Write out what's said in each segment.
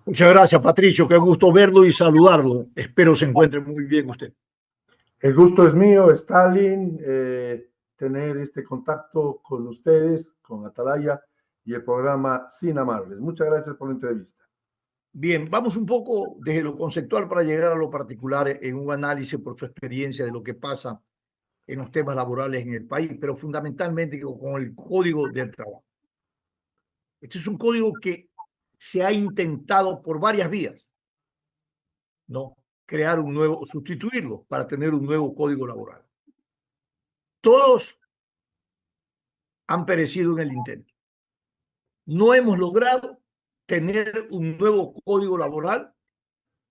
Muchas gracias, Patricio. Qué gusto verlo y saludarlo. Espero se encuentre muy bien usted. El gusto es mío, Stalin, tener este contacto con ustedes, con Atalaya y el programa Sin Amarles. Muchas gracias por la entrevista. Bien, vamos un poco desde lo conceptual para llegar a lo particular en un análisis por su experiencia de lo que pasa en los temas laborales en el país, pero fundamentalmente con el Código del Trabajo. Este es un código que se ha intentado por varias vías, ¿no? Crear un nuevo, sustituirlo para tener un nuevo código laboral. Todos han perecido en el intento. No hemos logrado tener un nuevo código laboral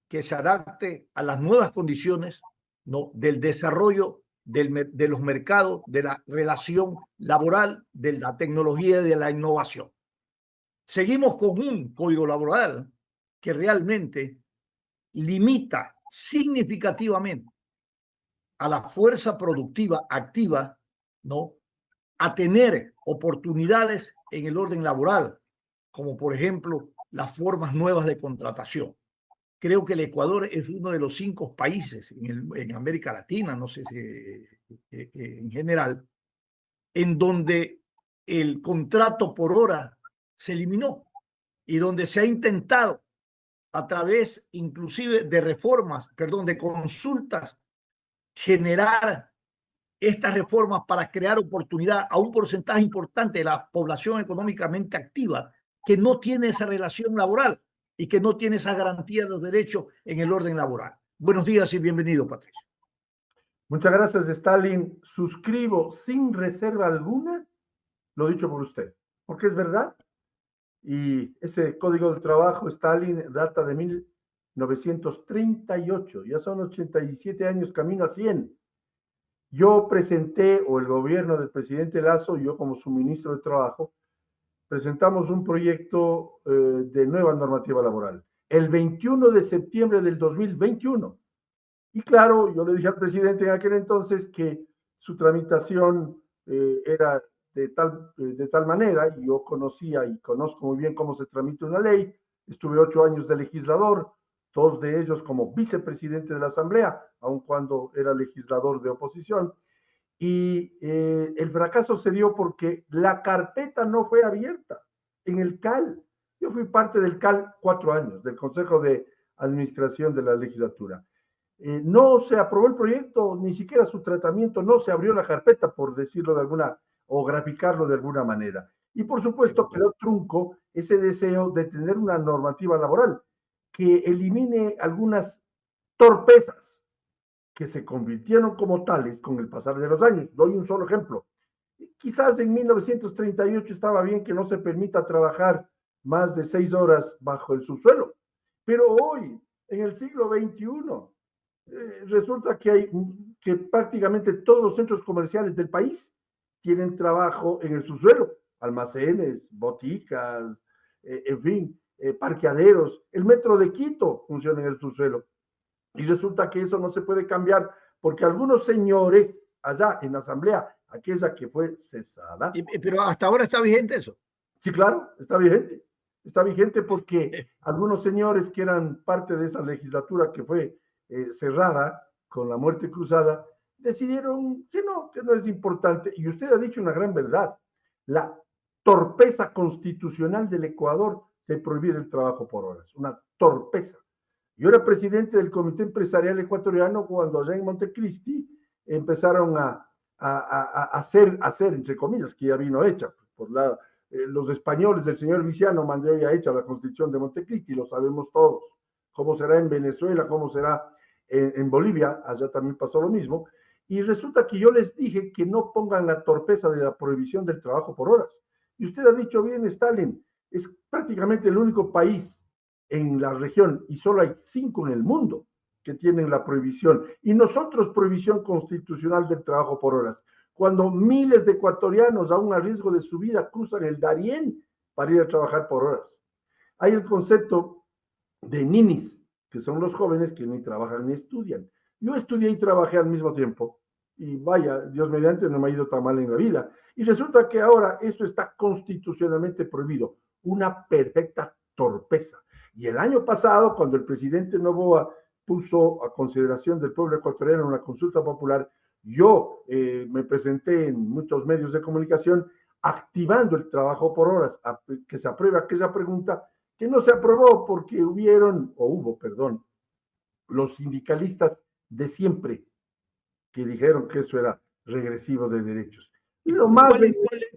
que se adapte a las nuevas condiciones, ¿no?, del desarrollo de los mercados, de la relación laboral, de la tecnología y de la innovación. Seguimos con un código laboral que realmente limita significativamente a la fuerza productiva activa, ¿no?, a tener oportunidades en el orden laboral, como por ejemplo las formas nuevas de contratación. Creo que el Ecuador es uno de los 5 países en América Latina, no sé si en general, en donde el contrato por hora se eliminó y donde se ha intentado a través inclusive de reformas, perdón, de consultas, generar estas reformas para crear oportunidad a un porcentaje importante de la población económicamente activa que no tiene esa relación laboral y que no tiene esa garantía de los derechos en el orden laboral. Buenos días y bienvenido, Patricio. Muchas gracias, Stalin. Suscribo sin reserva alguna lo dicho por usted, porque es verdad. Y ese código de trabajo, Stalin, data de 1938, ya son 87 años, camino a 100. Yo presenté, o el gobierno del presidente Lazo, yo como su ministro de Trabajo, presentamos un proyecto de nueva normativa laboral el 21 de septiembre del 2021. Y claro, yo le dije al presidente en aquel entonces que su tramitación era de tal manera, y yo conocía y conozco muy bien cómo se tramita una ley. Estuve 8 años de legislador, 2 de ellos como vicepresidente de la Asamblea, aun cuando era legislador de oposición. Y el fracaso se dio porque la carpeta no fue abierta en el CAL. Yo fui parte del CAL 4 años, del Consejo de Administración de la Legislatura. No se aprobó el proyecto, ni siquiera su tratamiento, no se abrió la carpeta, por decirlo de alguna, o graficarlo de alguna manera. Y por supuesto quedó trunco ese deseo de tener una normativa laboral que elimine algunas torpezas que se convirtieron como tales con el pasar de los años. Doy un solo ejemplo. Quizás en 1938 estaba bien que no se permita trabajar más de 6 horas bajo el subsuelo, pero hoy, en el siglo XXI, resulta que prácticamente todos los centros comerciales del país tienen trabajo en el subsuelo, almacenes, boticas, en fin, parqueaderos. El metro de Quito funciona en el subsuelo. Y resulta que eso no se puede cambiar porque algunos señores allá en la asamblea, aquella que fue cesada. Pero hasta ahora está vigente eso. Sí, claro, está vigente. Está vigente porque algunos señores que eran parte de esa legislatura que fue cerrada con la muerte cruzada, decidieron que no es importante. Y usted ha dicho una gran verdad. La torpeza constitucional del Ecuador de prohibir el trabajo por horas. Una torpeza. Yo era presidente del Comité Empresarial Ecuatoriano cuando allá en Montecristi empezaron a hacer, entre comillas, que ya vino hecha por los españoles, el señor Viciano mandó ya hecha la Constitución de Montecristi, lo sabemos todos. Cómo será en Venezuela, cómo será en Bolivia, allá también pasó lo mismo. Y resulta que yo les dije que no pongan la torpeza de la prohibición del trabajo por horas. Y usted ha dicho bien, Stalin, es prácticamente el único país en la región, y solo hay 5 en el mundo que tienen la prohibición, y nosotros prohibición constitucional del trabajo por horas, cuando miles de ecuatorianos aún a riesgo de su vida cruzan el Darién para ir a trabajar por horas. Hay el concepto de ninis, que son los jóvenes que ni trabajan ni estudian. Yo estudié y trabajé al mismo tiempo, y vaya, Dios mediante, no me ha ido tan mal en la vida. Y resulta que ahora esto está constitucionalmente prohibido, una perfecta torpeza. Y el año pasado, cuando el presidente Noboa puso a consideración del pueblo ecuatoriano una consulta popular, yo me presenté en muchos medios de comunicación activando el trabajo por horas, que se apruebe aquella pregunta que no se aprobó porque hubo, perdón, los sindicalistas de siempre que dijeron que eso era regresivo de derechos. Lo más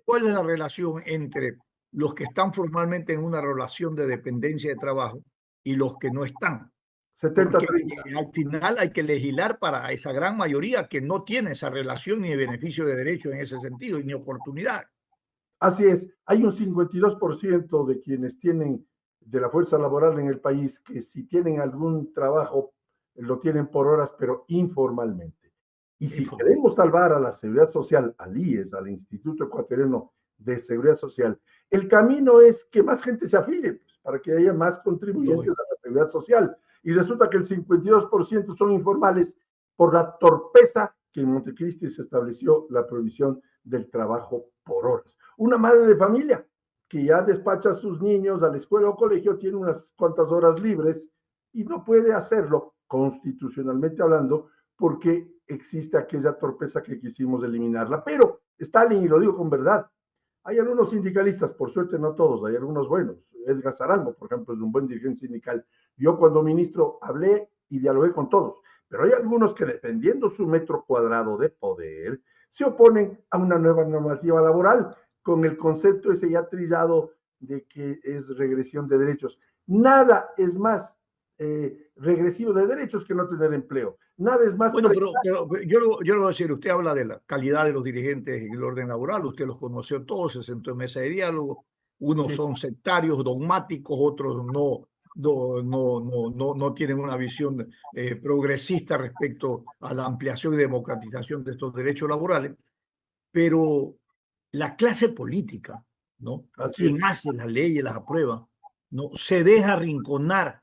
¿Cuál es la relación entre los que están formalmente en una relación de dependencia de trabajo y los que no están? 70-30. Porque al final hay que legislar para esa gran mayoría que no tiene esa relación ni de beneficio de derecho en ese sentido, ni oportunidad. Así es, hay un 52% de quienes tienen de la fuerza laboral en el país que si tienen algún trabajo lo tienen por horas, pero informalmente. Y si queremos salvar a la seguridad social, al IES, al Instituto Ecuatoriano de Seguridad Social, el camino es que más gente se afilie, pues, para que haya más contribuyentes a la seguridad social. Y resulta que el 52% son informales por la torpeza que en Montecristi se estableció la prohibición del trabajo por horas. Una madre de familia que ya despacha a sus niños a la escuela o colegio tiene unas cuantas horas libres y no puede hacerlo constitucionalmente hablando porque existe aquella torpeza que quisimos eliminarla. Pero, Stalin, y lo digo con verdad, hay algunos sindicalistas, por suerte no todos, hay algunos buenos. Edgar Zarango, por ejemplo, es un buen dirigente sindical. Yo cuando ministro hablé y dialogué con todos, pero hay algunos que defendiendo su metro cuadrado de poder se oponen a una nueva normativa laboral con el concepto ese ya trillado de que es regresión de derechos. Nada es más regresivo de derechos que no tener empleo. Nada es más. Bueno, pero yo le voy a decir, usted habla de la calidad de los dirigentes en el orden laboral, usted los conoció todos, se sentó en mesa de diálogo, unos son sectarios, dogmáticos, otros no tienen una visión progresista respecto a la ampliación y democratización de estos derechos laborales, pero la clase política, ¿no? Quien hace las leyes, las aprueba, ¿no? Se deja arrinconar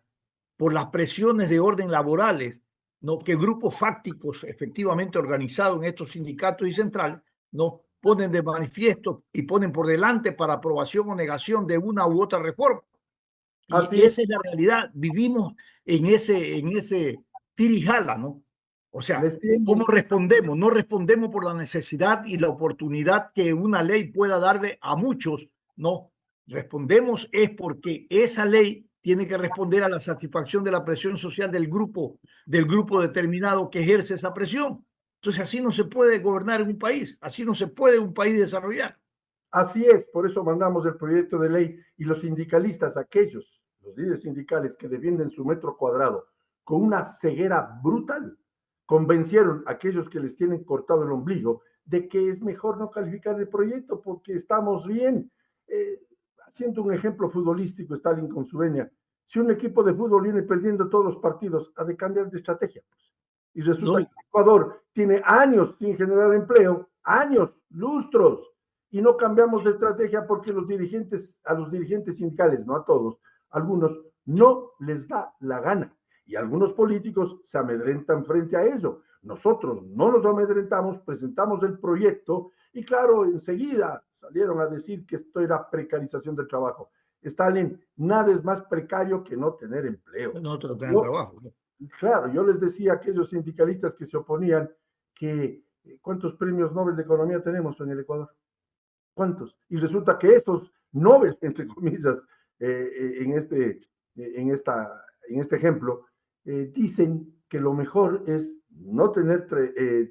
por las presiones de orden laborales, ¿no? Que grupos fácticos efectivamente organizados en estos sindicatos y centrales, ¿no? Ponen de manifiesto y ponen por delante para aprobación o negación de una u otra reforma. Y esa es la realidad. Vivimos en ese tirijala, ¿no? O sea, ¿cómo respondemos? No respondemos por la necesidad y la oportunidad que una ley pueda darle a muchos, no. Respondemos es porque esa ley tiene que responder a la satisfacción de la presión social del grupo determinado que ejerce esa presión. Entonces así no se puede gobernar en un país, así no se puede un país desarrollar. Así es, por eso mandamos el proyecto de ley y los sindicalistas, aquellos, los líderes sindicales que defienden su metro cuadrado con una ceguera brutal, convencieron a aquellos que les tienen cortado el ombligo de que es mejor no calificar el proyecto porque estamos bien. Haciendo un ejemplo futbolístico, Stalin con su venia, si un equipo de fútbol viene perdiendo todos los partidos, ha de cambiar de estrategia. Pues. Y resulta que Ecuador tiene años sin generar empleo, años, lustros, y no cambiamos de estrategia porque a los dirigentes sindicales, no a todos, algunos no les da la gana. Y algunos políticos se amedrentan frente a ello. Nosotros no nos amedrentamos, presentamos el proyecto y claro, enseguida salieron a decir que esto era precarización del trabajo. Stalin, nada es más precario que no tener empleo. No tener trabajo. Claro, yo les decía a aquellos sindicalistas que se oponían que ¿cuántos premios Nobel de Economía tenemos en el Ecuador? ¿Cuántos? Y resulta que estos Nobel, entre comillas, en este ejemplo, dicen que lo mejor es no tener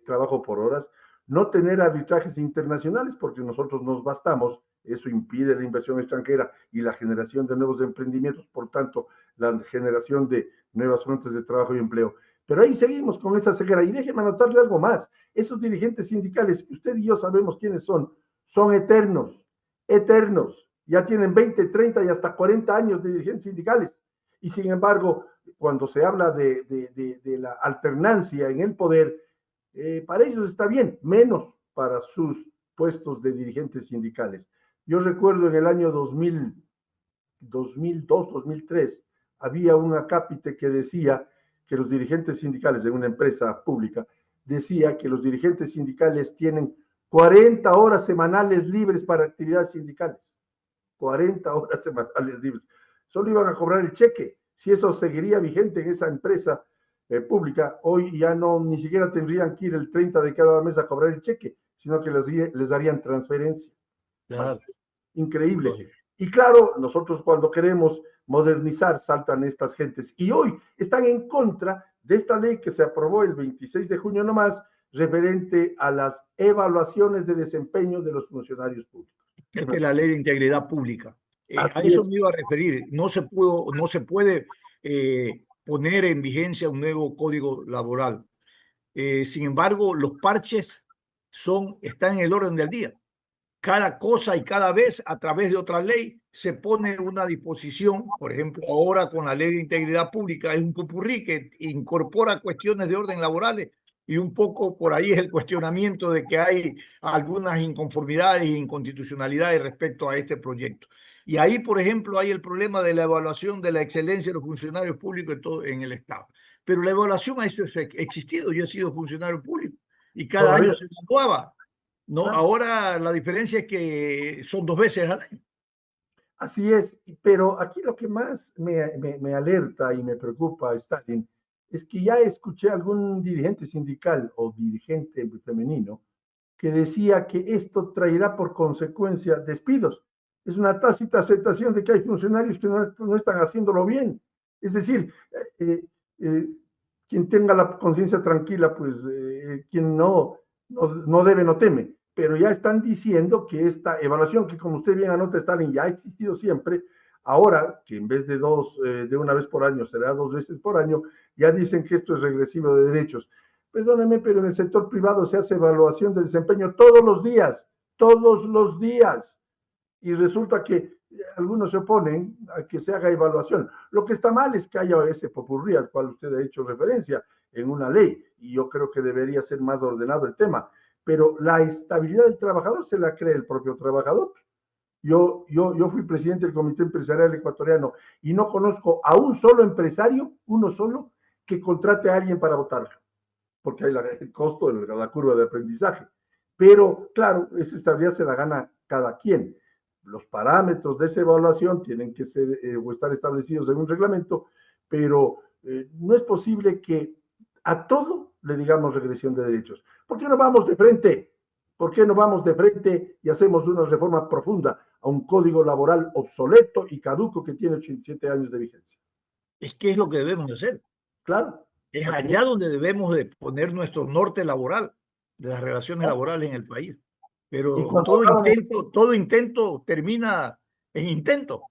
trabajo por horas, no tener arbitrajes internacionales, porque nosotros nos bastamos, eso impide la inversión extranjera y la generación de nuevos emprendimientos, por tanto, la generación de nuevas fuentes de trabajo y empleo. Pero ahí seguimos con esa ceguera. Y déjeme anotarle algo más. Esos dirigentes sindicales, usted y yo sabemos quiénes son eternos, eternos. Ya tienen 20, 30 y hasta 40 años de dirigentes sindicales. Y sin embargo, cuando se habla de la alternancia en el poder, para ellos está bien, menos para sus puestos de dirigentes sindicales. Yo recuerdo en el año 2002, 2003, había un acápite que decía que los dirigentes sindicales de una empresa pública, decía que los dirigentes sindicales tienen 40 horas semanales libres para actividades sindicales. 40 horas semanales libres. solo iban a cobrar el cheque. Si eso seguiría vigente en esa empresa pública, hoy ya no, ni siquiera tendrían que ir el 30 de cada mes a cobrar el cheque, sino que les darían transferencia. Claro, Increíble. lógico. Y claro, nosotros cuando queremos modernizar, saltan estas gentes. Y hoy están en contra de esta ley que se aprobó el 26 de junio nomás, referente a las evaluaciones de desempeño de los funcionarios públicos. Esta es la ley de integridad pública. A Así eso es. me iba a referir. No se puede poner en vigencia un nuevo código laboral. Sin embargo, los parches están en el orden del día. Cada cosa y cada vez a través de otra ley se pone una disposición. Por ejemplo, ahora con la ley de integridad pública es un popurrí que incorpora cuestiones de orden laborales y un poco por ahí es el cuestionamiento de que hay algunas inconformidades e inconstitucionalidades respecto a este proyecto. Y ahí, por ejemplo, hay el problema de la evaluación de la excelencia de los funcionarios públicos en el Estado. Pero la evaluación a eso ha existido. Yo he sido funcionario público y cada año Todavía. se evaluaba. No, Claro. ahora la diferencia es que son 2 veces al año. Así es, pero aquí lo que más me alerta y me preocupa, Stalin, es que ya escuché a algún dirigente sindical o dirigente femenino que decía que esto traerá por consecuencia despidos. Es una tácita aceptación de que hay funcionarios que no están haciéndolo bien. Es decir, eh, eh, quien tenga la conciencia tranquila, pues quien no debe, no teme. Pero ya están diciendo que esta evaluación, que como usted bien anota, Stalin, ya ha existido siempre, ahora que en vez de de una vez por año, será 2 veces por año, ya dicen que esto es regresivo de derechos. Perdóneme, pero en el sector privado se hace evaluación de desempeño todos los días. Y resulta que algunos se oponen a que se haga evaluación. Lo que está mal es que haya ese popurrí al cual usted ha hecho referencia en una ley, y yo creo que debería ser más ordenado el tema. Pero la estabilidad del trabajador se la cree el propio trabajador. Yo fui presidente del Comité Empresarial Ecuatoriano y no conozco a un solo empresario, uno solo, que contrate a alguien para votarlo, porque hay el costo de la curva de aprendizaje. Pero claro, esa estabilidad se la gana cada quien. Los parámetros de esa evaluación tienen que ser o estar establecidos en un reglamento, pero no es posible que a todo le digamos regresión de derechos. ¿Por qué no vamos de frente? ¿Por qué no vamos de frente y hacemos una reforma profunda a un código laboral obsoleto y caduco que tiene 87 años de vigencia? Es que es lo que debemos de hacer. Claro. Es allá donde debemos de poner nuestro norte laboral, de las relaciones laborales en el país. Y Pero cuando hablamos, todo intento termina en intento.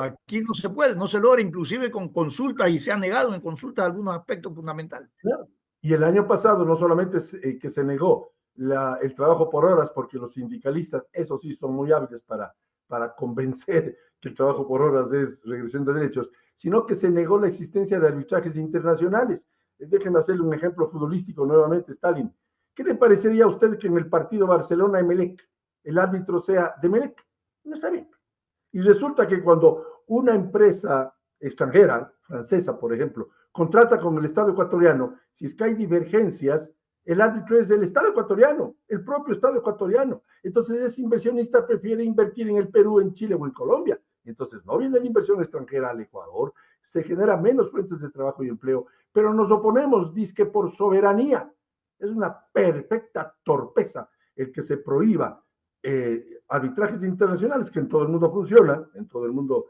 Aquí no se puede, no se logra, inclusive con consultas, y se ha negado en consultas algunos aspectos fundamentales. claro. Y el año pasado no solamente que se negó el trabajo por horas, porque los sindicalistas, eso sí, son muy hábiles para convencer que el trabajo por horas es regresión de derechos, sino que se negó la existencia de arbitrajes internacionales. Déjenme hacerle un ejemplo futbolístico nuevamente, Stalin. ¿Qué le parecería a usted que en el partido Barcelona-Emelec el árbitro sea de Emelec? No está bien. Y resulta que cuando una empresa extranjera, francesa por ejemplo, contrata con el Estado ecuatoriano, si es que hay divergencias, el árbitro es el Estado ecuatoriano, el propio Estado ecuatoriano. Entonces ese inversionista prefiere invertir en el Perú, en Chile o en Colombia. Entonces no viene la inversión extranjera al Ecuador, se genera menos fuentes de trabajo y empleo, pero nos oponemos, dizque por soberanía. Es una perfecta torpeza el que se prohíba arbitrajes internacionales, que en todo el mundo funcionan, en todo el mundo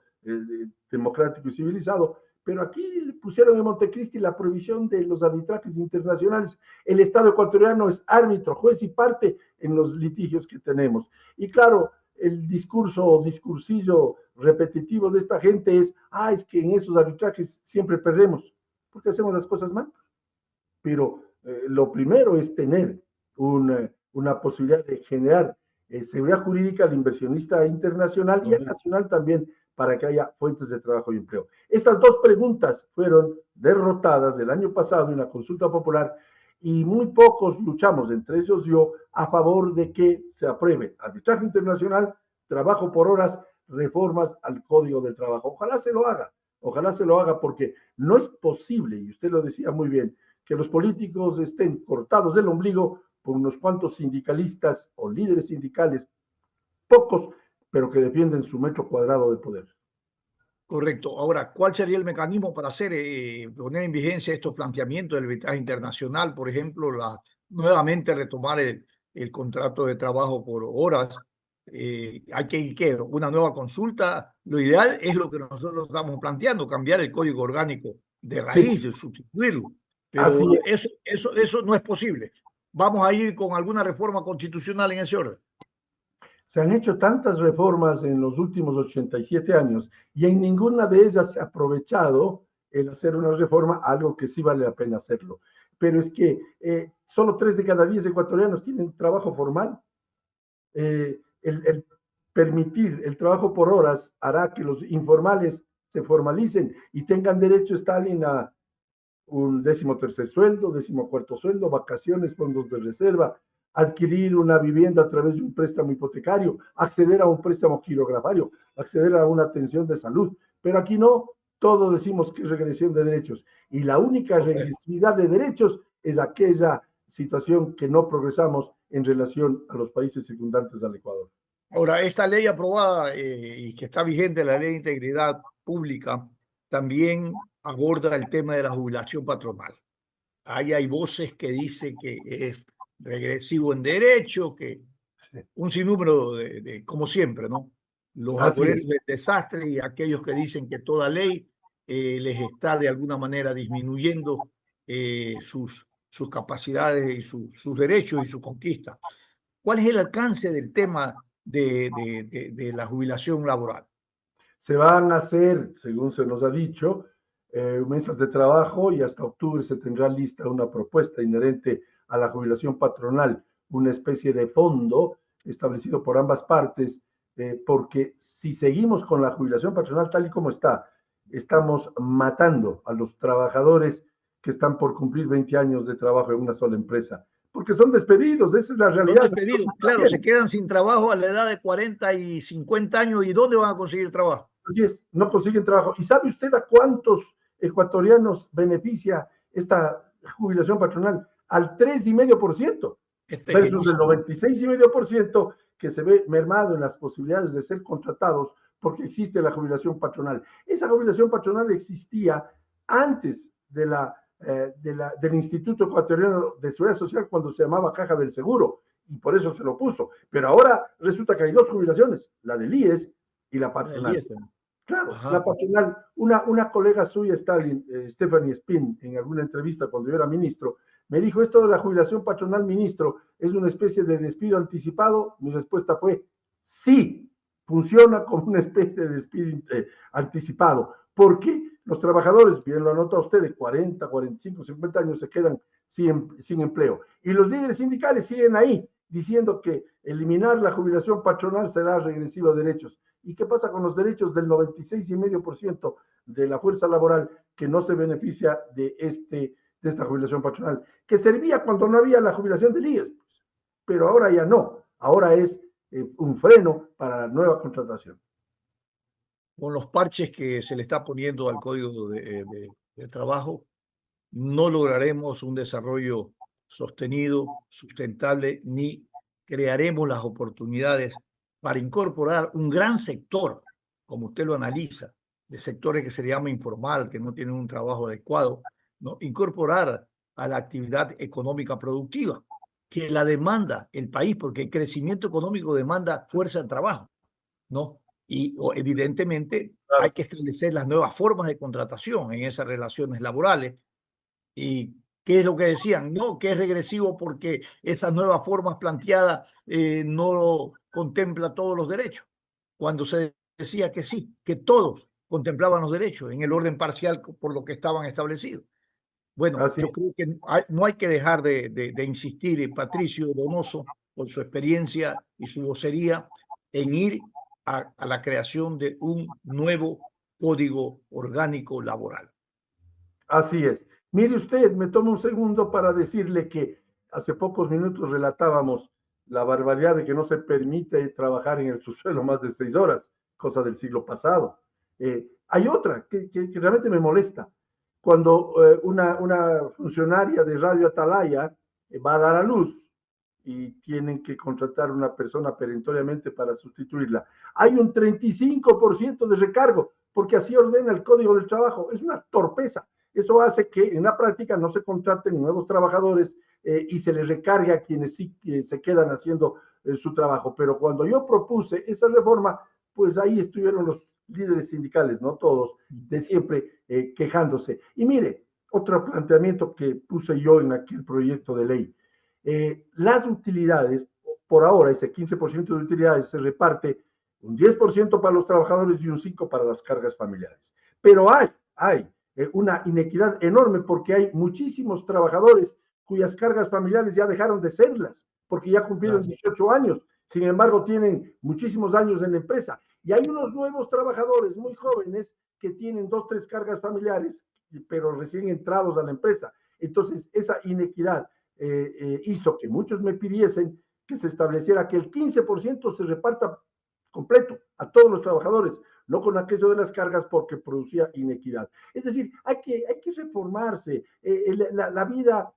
democrático y civilizado, pero aquí pusieron en Montecristi la prohibición de los arbitrajes internacionales. El Estado ecuatoriano es árbitro, juez y parte en los litigios que tenemos. Y claro, el discurso o discursillo repetitivo de esta gente es que en esos arbitrajes siempre perdemos, porque hacemos las cosas mal. Pero lo primero es tener una posibilidad de generar seguridad jurídica al inversionista internacional y al nacional también, para que haya fuentes de trabajo y empleo. Esas dos preguntas fueron derrotadas el año pasado en la consulta popular y muy pocos luchamos, entre ellos yo, a favor de que se apruebe arbitraje internacional, trabajo por horas, reformas al Código del Trabajo. Ojalá se lo haga porque no es posible, y usted lo decía muy bien, que los políticos estén cortados del ombligo por unos cuantos sindicalistas o líderes sindicales, pocos, pero que defienden su metro cuadrado de poder. Correcto. Ahora, ¿cuál sería el mecanismo para hacer, poner en vigencia estos planteamientos del arbitraje internacional, por ejemplo, nuevamente retomar el contrato de trabajo por horas? Hay que ir, ¿qué? Una nueva consulta. Lo ideal es lo que nosotros estamos planteando, cambiar el código orgánico de Sí, raíz, sustituirlo. así Pero es. eso no es posible. Vamos a ir con alguna reforma constitucional en ese orden. Se han hecho tantas reformas en los últimos 87 años y en ninguna de ellas se ha aprovechado el hacer una reforma, algo que sí vale la pena hacerlo. Pero es que solo 3 de cada 10 ecuatorianos tienen trabajo formal. El permitir el trabajo por horas hará que los informales se formalicen y tengan derecho, Stalin, a un 13º sueldo, 14º sueldo, vacaciones, fondos de reserva, adquirir una vivienda a través de un préstamo hipotecario, acceder a un préstamo quirografario, acceder a una atención de salud. Pero aquí no, todo decimos que es regresión de derechos. Y la única regresividad de derechos es aquella situación que no progresamos en relación a los países circundantes al Ecuador. Ahora, esta ley aprobada y que está vigente, la Ley de Integridad Pública, también aborda el tema de la jubilación patronal. Ahí hay voces que dicen que es regresivo en derecho, que Sí. un sinnúmero como siempre, ¿no? Los Así es. agoreros del desastre y aquellos que dicen que toda ley les está de alguna manera disminuyendo sus capacidades y sus derechos y su conquista. ¿Cuál es el alcance del tema de la jubilación laboral? Se van a hacer, según se nos ha dicho, mesas de trabajo y hasta octubre se tendrá lista una propuesta inherente a la jubilación patronal, una especie de fondo establecido por ambas partes, porque si seguimos con la jubilación patronal tal y como está, estamos matando a los trabajadores que están por cumplir 20 años de trabajo en una sola empresa, porque son despedidos, esa es la Son realidad. despedidos, claro, se quedan sin trabajo a la edad de 40 y 50 años. ¿Y dónde van a conseguir trabajo? Así es, no consiguen trabajo. ¿Y sabe usted a cuántos ecuatorianos beneficia esta jubilación patronal? Al 3,5%, Es versus el pequeñísimo. 96,5% que se ve mermado en las posibilidades de ser contratados porque existe la jubilación patronal. Esa jubilación patronal existía antes del Instituto Ecuatoriano de Seguridad Social cuando se llamaba Caja del Seguro y por eso se lo puso. Pero ahora resulta que hay dos jubilaciones, la del IES y la El patronal. IES. Claro, la Ajá. patronal, una colega suya, Stalin, Stephanie Spin, en alguna entrevista cuando yo era ministro, me dijo, esto de la jubilación patronal, ministro, ¿es una especie de despido anticipado? Mi respuesta fue, sí, funciona como una especie de despido anticipado, porque los trabajadores, bien lo anota usted, de 40, 45, 50 años se quedan sin empleo. Y los líderes sindicales siguen ahí, diciendo que eliminar la jubilación patronal será regresivo a derechos. ¿Y qué pasa con los derechos del 96,5% de la fuerza laboral que no se beneficia de esta jubilación patronal? Que servía cuando no había la jubilación del IES, pero ahora ya no. Ahora es un freno para la nueva contratación. Con los parches que se le está poniendo al Código de Trabajo, no lograremos un desarrollo sostenido, sustentable, ni crearemos las oportunidades para incorporar un gran sector, como usted lo analiza, de sectores que se le llama informal, que no tienen un trabajo adecuado, ¿no? Incorporar a la actividad económica productiva, que la demanda el país, porque el crecimiento económico demanda fuerza de trabajo, ¿no? Y evidentemente hay Claro. que establecer las nuevas formas de contratación en esas relaciones laborales. ¿Y qué es lo que decían? No, que es regresivo porque esas nuevas formas planteadas no contempla todos los derechos. Cuando se decía que sí, que todos contemplaban los derechos en el orden parcial por lo que estaban establecidos. Bueno, Así yo creo que no hay que dejar de insistir en Patricio Donoso, por su experiencia y su vocería, en ir a la creación de un nuevo código orgánico laboral. Así es. Mire usted, me tomo un segundo para decirle que hace pocos minutos relatábamos la barbaridad de que no se permite trabajar en el subsuelo más de 6 horas, cosa del siglo pasado. Hay otra que realmente me molesta. Cuando una funcionaria de Radio Atalaya va a dar a luz y tienen que contratar una persona perentoriamente para sustituirla, hay un 35% de recargo. porque así ordena el Código del Trabajo. Es una torpeza. Eso hace que en la práctica no se contraten nuevos trabajadores y se les recargue a quienes sí se quedan haciendo su trabajo. Pero cuando yo propuse esa reforma, pues ahí estuvieron los líderes sindicales, no todos, de siempre quejándose. Y mire, otro planteamiento que puse yo en aquel proyecto de ley. Las utilidades, por ahora ese 15% de utilidades se reparte un 10% para los trabajadores y un 5% para las cargas familiares. Pero hay una inequidad enorme porque hay muchísimos trabajadores cuyas cargas familiares ya dejaron de serlas, porque ya cumplieron 18 años, sin embargo tienen muchísimos años en la empresa. Y hay unos nuevos trabajadores muy jóvenes que tienen 2, 3 cargas familiares, pero recién entrados a la empresa. Entonces, esa inequidad hizo que muchos me pidiesen que se estableciera que el 15% se reparta completo a todos los trabajadores, no con aquello de las cargas porque producía inequidad. Es decir, hay que reformarse. La vida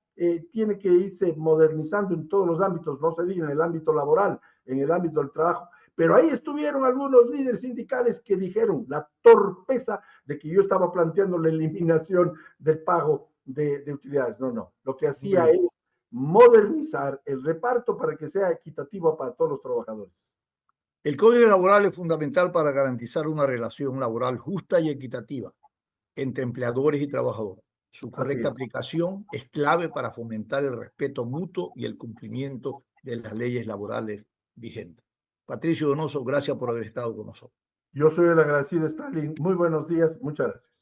tiene que irse modernizando en todos los ámbitos, no se diga en el ámbito laboral, en el ámbito del trabajo. Pero ahí estuvieron algunos líderes sindicales que dijeron la torpeza de que yo estaba planteando la eliminación del pago de utilidades. No. Lo que hacía es modernizar el reparto para que sea equitativo para todos los trabajadores. El Código Laboral es fundamental para garantizar una relación laboral justa y equitativa entre empleadores y trabajadores. Su correcta aplicación es clave para fomentar el respeto mutuo y el cumplimiento de las leyes laborales vigentes. Patricio Donoso, gracias por haber estado con nosotros. Yo soy el agradecido, Stalin. Muy buenos días, muchas gracias.